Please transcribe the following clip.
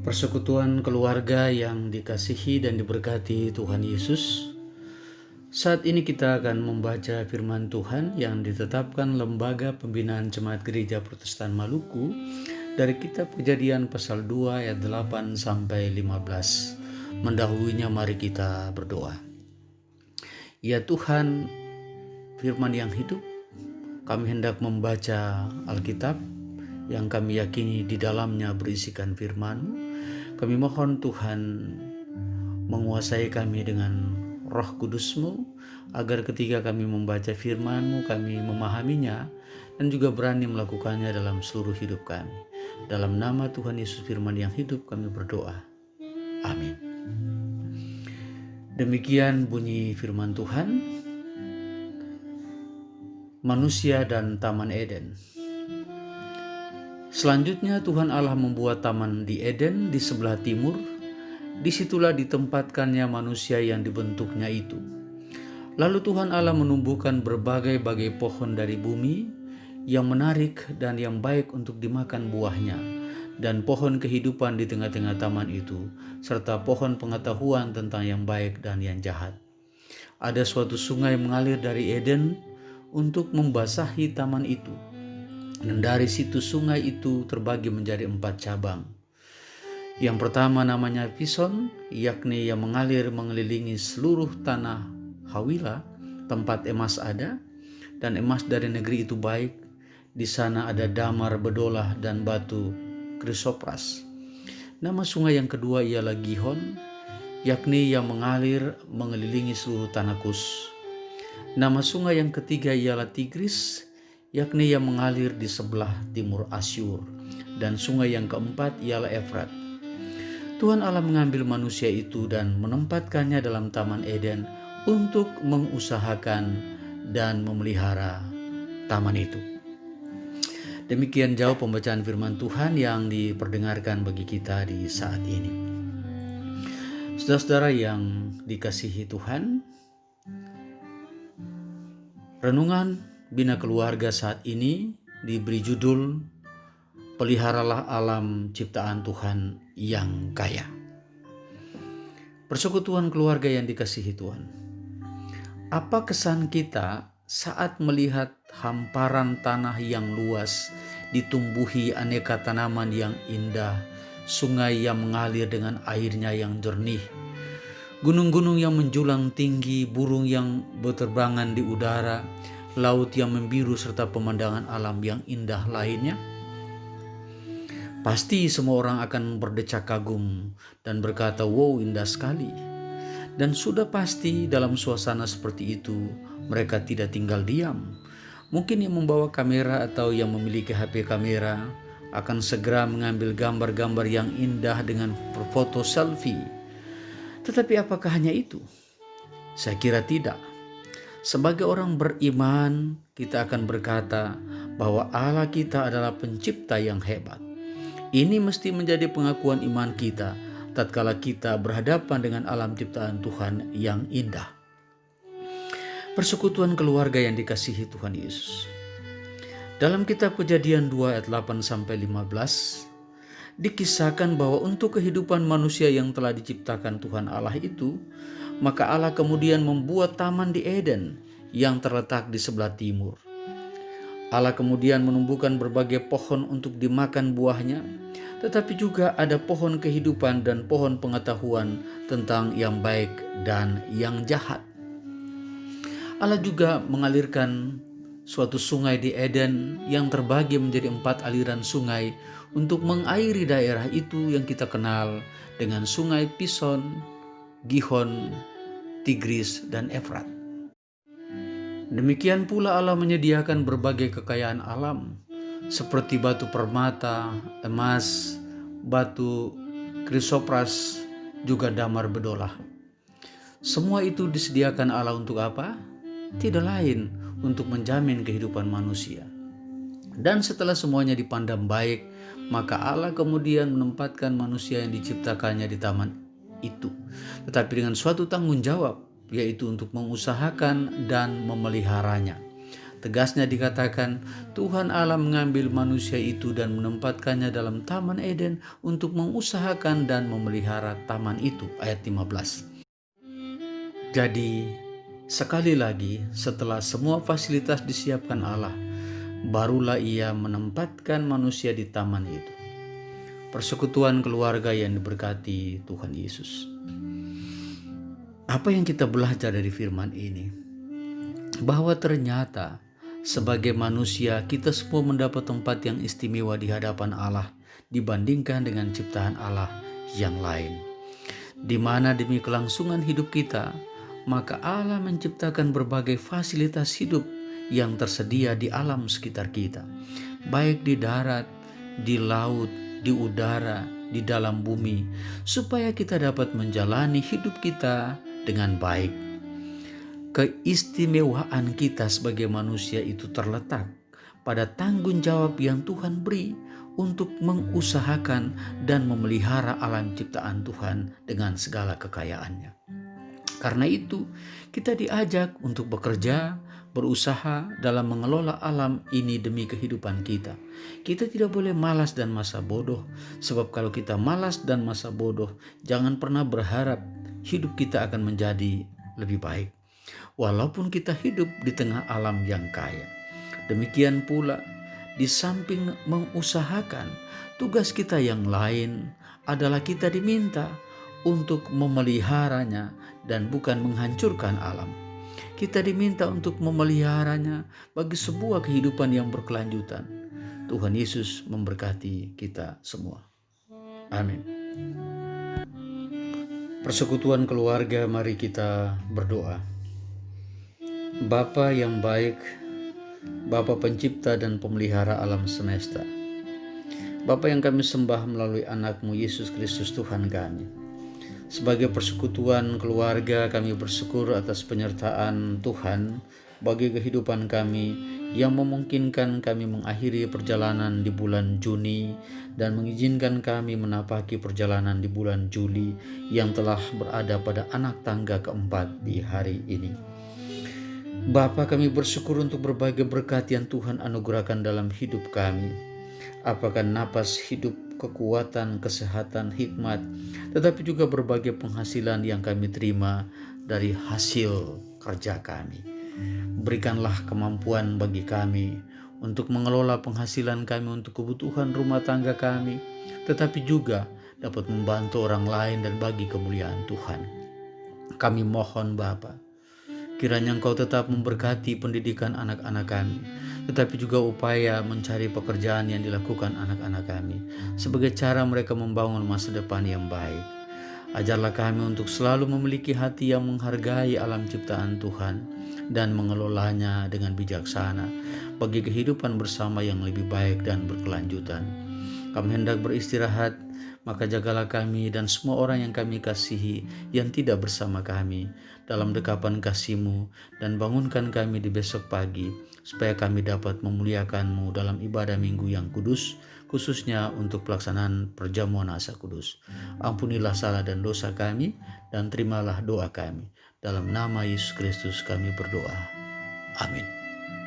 Persekutuan keluarga yang dikasihi dan diberkati Tuhan Yesus. Saat ini kita akan membaca firman Tuhan yang ditetapkan Lembaga Pembinaan Jemaat Gereja Protestan Maluku dari kitab Kejadian pasal 2 ayat 8 sampai 15. Mendahulunya mari kita berdoa. Ya Tuhan, firman yang hidup, kami hendak membaca Alkitab yang kami yakini di dalamnya berisikan firman-Mu. Kami mohon Tuhan menguasai kami dengan Roh Kudus-Mu, agar ketika kami membaca firman-Mu kami memahaminya dan juga berani melakukannya dalam seluruh hidup kami. Dalam nama Tuhan Yesus firman yang hidup kami berdoa. Amin. Demikian bunyi firman Tuhan. Manusia dan Taman Eden. Selanjutnya Tuhan Allah membuat taman di Eden di sebelah timur. Disitulah ditempatkannya manusia yang dibentuknya itu. Lalu Tuhan Allah menumbuhkan berbagai-bagai pohon dari bumi yang menarik dan yang baik untuk dimakan buahnya, dan pohon kehidupan di tengah-tengah taman itu, serta pohon pengetahuan tentang yang baik dan yang jahat. Ada suatu sungai mengalir dari Eden untuk membasahi taman itu. Dan dari situ sungai itu terbagi menjadi 4 cabang. Yang pertama namanya Pison, yakni yang mengalir mengelilingi seluruh tanah Hawila, tempat emas ada, dan emas dari negeri itu baik. Di sana ada damar bedolah dan batu krisopras. Nama sungai yang kedua ialah Gihon, yakni yang mengalir mengelilingi seluruh tanah Kus. Nama sungai yang ketiga ialah Tigris, yakni yang mengalir di sebelah timur Asyur, dan sungai yang keempat ialah Efrat. Tuhan Allah mengambil manusia itu dan menempatkannya dalam Taman Eden untuk mengusahakan dan memelihara taman itu. Demikian jauh pembacaan firman Tuhan yang diperdengarkan bagi kita di saat ini. Saudara-saudara yang dikasihi Tuhan, renungan Bina Keluarga saat ini diberi judul Peliharalah Alam Ciptaan Tuhan yang Kaya. Persekutuan keluarga yang dikasihi Tuhan. Apa kesan kita saat melihat hamparan tanah yang luas ditumbuhi aneka tanaman yang indah, sungai yang mengalir dengan airnya yang jernih, gunung-gunung yang menjulang tinggi, burung yang berterbangan di udara, laut yang membiru serta pemandangan alam yang indah lainnya? Pasti semua orang akan berdecak kagum dan berkata, wow, indah sekali. Dan sudah pasti dalam suasana seperti itu mereka tidak tinggal diam. Mungkin yang membawa kamera atau yang memiliki HP kamera akan segera mengambil gambar-gambar yang indah dengan berfoto selfie. Tetapi apakah hanya itu? Saya kira tidak. Sebagai orang beriman, kita akan berkata bahwa Allah kita adalah pencipta yang hebat. Ini mesti menjadi pengakuan iman kita tatkala kita berhadapan dengan alam ciptaan Tuhan yang indah. Persekutuan keluarga yang dikasihi Tuhan Yesus. Dalam kitab Kejadian 2 ayat 8 sampai 15, dikisahkan bahwa untuk kehidupan manusia yang telah diciptakan Tuhan Allah itu, maka Allah kemudian membuat taman di Eden yang terletak di sebelah timur. Allah kemudian menumbuhkan berbagai pohon untuk dimakan buahnya, tetapi juga ada pohon kehidupan dan pohon pengetahuan tentang yang baik dan yang jahat. Allah juga mengalirkan suatu sungai di Eden yang terbagi menjadi 4 aliran sungai untuk mengairi daerah itu yang kita kenal dengan sungai Pison, Gihon, Tigris, dan Efrat. Demikian pula Allah menyediakan berbagai kekayaan alam seperti batu permata, emas, batu krisopras, juga damar bedolah. Semua itu disediakan Allah untuk apa? Tidak lain untuk menjamin kehidupan manusia. Dan setelah semuanya dipandang baik, maka Allah kemudian menempatkan manusia yang diciptakannya di taman itu, tetapi dengan suatu tanggung jawab, yaitu untuk mengusahakan dan memeliharanya. Tegasnya dikatakan, Tuhan Allah mengambil manusia itu dan menempatkannya dalam Taman Eden untuk mengusahakan dan memelihara taman itu. Ayat 15. Jadi, sekali lagi setelah semua fasilitas disiapkan Allah, barulah Ia menempatkan manusia di taman itu. Persekutuan keluarga yang diberkati Tuhan Yesus. Apa yang kita belajar dari firman ini? Bahwa ternyata sebagai manusia, kita semua mendapat tempat yang istimewa di hadapan Allah dibandingkan dengan ciptaan Allah yang lain. Di mana demi kelangsungan hidup kita, maka Allah menciptakan berbagai fasilitas hidup yang tersedia di alam sekitar kita, baik di darat, di laut, di udara, di dalam bumi, supaya kita dapat menjalani hidup kita dengan baik. Keistimewaan kita sebagai manusia itu terletak pada tanggung jawab yang Tuhan beri untuk mengusahakan dan memelihara alam ciptaan Tuhan dengan segala kekayaannya. Karena itu, kita diajak untuk bekerja, berusaha dalam mengelola alam ini demi kehidupan kita. Kita tidak boleh malas dan masa bodoh, sebab kalau kita malas dan masa bodoh, jangan pernah berharap hidup kita akan menjadi lebih baik. Walaupun kita hidup di tengah alam yang kaya. Demikian pula, di samping mengusahakan, tugas kita yang lain adalah kita diminta untuk memeliharanya dan bukan menghancurkan alam. Kita diminta untuk memeliharanya bagi sebuah kehidupan yang berkelanjutan. Tuhan Yesus memberkati kita semua. Amin. Persekutuan keluarga, mari kita berdoa. Bapa yang baik, Bapa pencipta dan pemelihara alam semesta, Bapa yang kami sembah melalui anak-Mu Yesus Kristus Tuhan kami. Sebagai persekutuan keluarga, kami bersyukur atas penyertaan Tuhan bagi kehidupan kami yang memungkinkan kami mengakhiri perjalanan di bulan Juni dan mengizinkan kami menapaki perjalanan di bulan Juli yang telah berada pada anak tangga keempat di hari ini. Bapa, kami bersyukur untuk berbagai berkat yang Tuhan anugerahkan dalam hidup kami. Apakah napas hidup, kekuatan, kesehatan, hikmat, tetapi juga berbagai penghasilan yang kami terima dari hasil kerja kami. Berikanlah kemampuan bagi kami untuk mengelola penghasilan kami untuk kebutuhan rumah tangga kami, tetapi juga dapat membantu orang lain dan bagi kemuliaan Tuhan. Kami mohon Bapa, kiranya Engkau tetap memberkati pendidikan anak-anak kami, tetapi juga upaya mencari pekerjaan yang dilakukan anak-anak kami sebagai cara mereka membangun masa depan yang baik. Ajarlah kami untuk selalu memiliki hati yang menghargai alam ciptaan Tuhan dan mengelolanya dengan bijaksana bagi kehidupan bersama yang lebih baik dan berkelanjutan. Kami hendak beristirahat, maka jagalah kami dan semua orang yang kami kasihi yang tidak bersama kami dalam dekapan kasih-Mu, dan bangunkan kami di besok pagi supaya kami dapat memuliakan-Mu dalam ibadah minggu yang kudus, khususnya untuk pelaksanaan perjamuan asa kudus. Ampunilah salah dan dosa kami dan terimalah doa kami. Dalam nama Yesus Kristus kami berdoa. Amin.